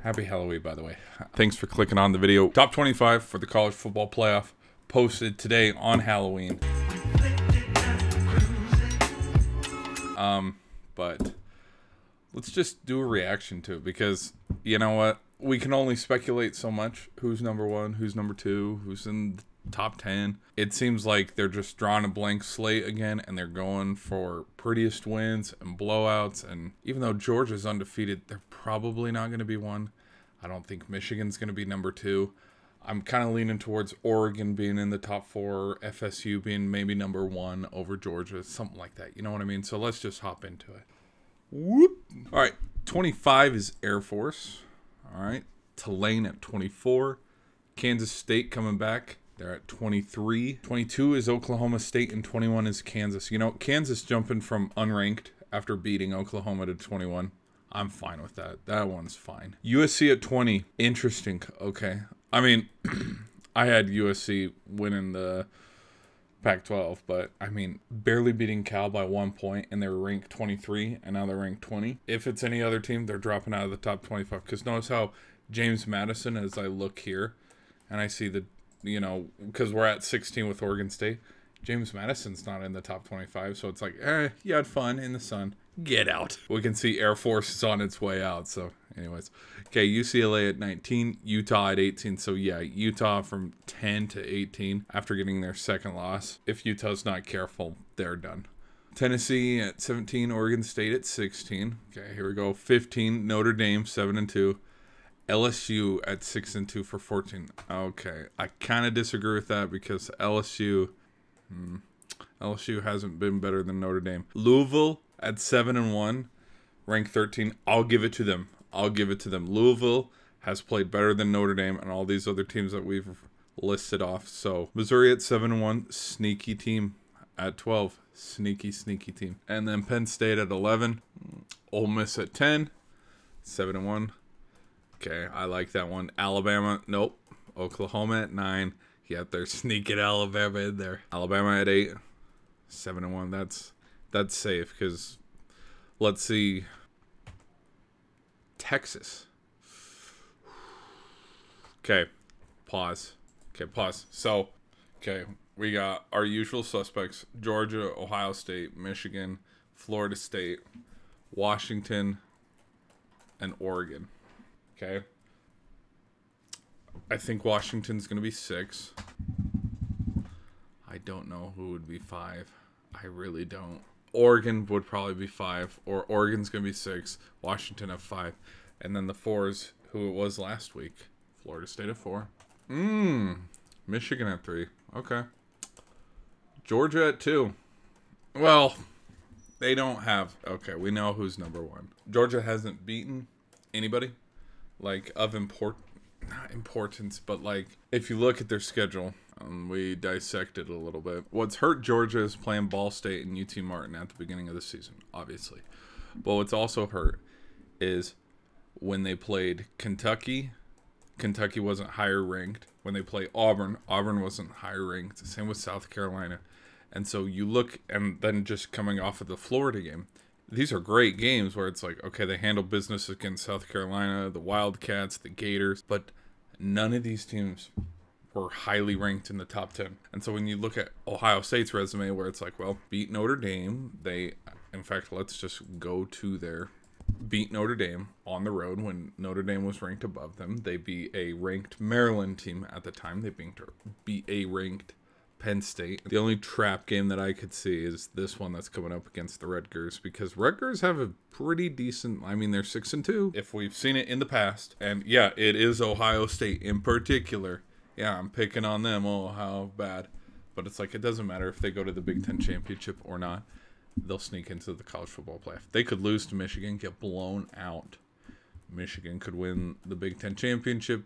Happy Halloween, by the way. Thanks for clicking on the video. Top 25 for the college football playoff posted today on Halloween. But let's just do a reaction to it because, you know what? We can only speculate so much. Who's number one? Who's number two? Who's in the top 10? It seems like they're just drawing a blank slate again, and they're going for prettiest wins and blowouts. And even though Georgia's undefeated, they're probably not going to be one. I don't think Michigan's going to be number two. I'm kind of leaning towards Oregon being in the top four, FSU being maybe number one over Georgia, something like that. You know what I mean? So let's just hop into it. Whoop. All right, 25 is Air Force. All right, Tulane at 24. Kansas State coming back. They're at 23. 22 is Oklahoma State, and 21 is Kansas. You know, Kansas jumping from unranked after beating Oklahoma to 21. I'm fine with that. That one's fine. USC at 20. Interesting. Okay. I mean, I had USC winning the Pac-12, but I mean, barely beating Cal by 1 point, and they were ranked 23, and now they're ranked 20. If it's any other team, they're dropping out of the top 25. Because notice how James Madison, as I look here, and I see the, you know, because we're at 16 with Oregon State, James Madison's not in the top 25, so it's like, you had fun in the sun. Get out. We can see Air Force is on its way out, so anyways. Okay, UCLA at 19, Utah at 18. So yeah, Utah from 10 to 18 after getting their second loss. If Utah's not careful, they're done. Tennessee at 17, Oregon State at 16. Okay, here we go. 15, Notre Dame 7-2. LSU at 6-2 for 14. Okay, I kind of disagree with that because LSU hasn't been better than Notre Dame. Louisville at 7-1, ranked 13. I'll give it to them. Louisville has played better than Notre Dame and all these other teams that we've listed off. So Missouri at 7-1, sneaky team at 12. Sneaky team. And then Penn State at 11. Ole Miss at 10. 7-1. Okay, I like that one. Alabama, nope. Oklahoma at 9. Yeah, they're sneaking Alabama in there. Alabama at 8. 7-1. That's safe because let's see. Texas. Okay, pause. So, we got our usual suspects: Georgia, Ohio State, Michigan, Florida State, Washington, and Oregon. Okay. I think Washington's going to be 6. I don't know who would be 5. I really don't. Oregon would probably be 5, or Oregon's going to be 6, Washington at 5, and then the 4s, who it was last week. Florida State at 4. Michigan at 3. Okay. Georgia at 2. Well, they don't have... Okay, we know who's number 1. Georgia hasn't beaten anybody, like, of not importance, but, like, if you look at their schedule... we dissected a little bit. What's hurt Georgia is playing Ball State and UT Martin at the beginning of the season, obviously. But what's also hurt is when they played Kentucky, Kentucky wasn't higher ranked. When they played Auburn, Auburn wasn't higher ranked. Same with South Carolina. And so you look, and then just coming off of the Florida game, these are great games where it's like, okay, they handle business against South Carolina, the Wildcats, the Gators, but none of these teams were highly ranked in the top 10. And so when you look at Ohio State's resume where it's like, well, beat Notre Dame. In fact, let's just go to their beat Notre Dame on the road when Notre Dame was ranked above them. They beat a ranked Maryland team at the time. They beat a ranked Penn State. The only trap game that I could see is this one that's coming up against the Rutgers, because Rutgers have a pretty decent, I mean, they're 6-2 if we've seen it in the past. And yeah, it is Ohio State in particular. Yeah, I'm picking on them. Oh, how bad. But it's like, it doesn't matter if they go to the Big Ten Championship or not. They'll sneak into the college football playoff. They could lose to Michigan, get blown out. Michigan could win the Big Ten Championship.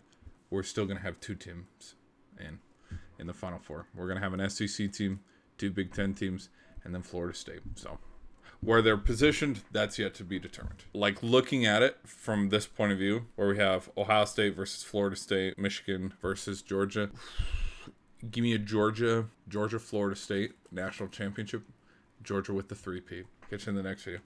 We're still going to have 2 teams in the Final Four. We're going to have an SEC team, 2 Big Ten teams, and then Florida State. So where they're positioned, that's yet to be determined. Like, looking at it from this point of view, where we have Ohio State versus Florida State, Michigan versus Georgia. Give me a Georgia, Florida State national championship. Georgia with the 3-peat. Catch you in the next video.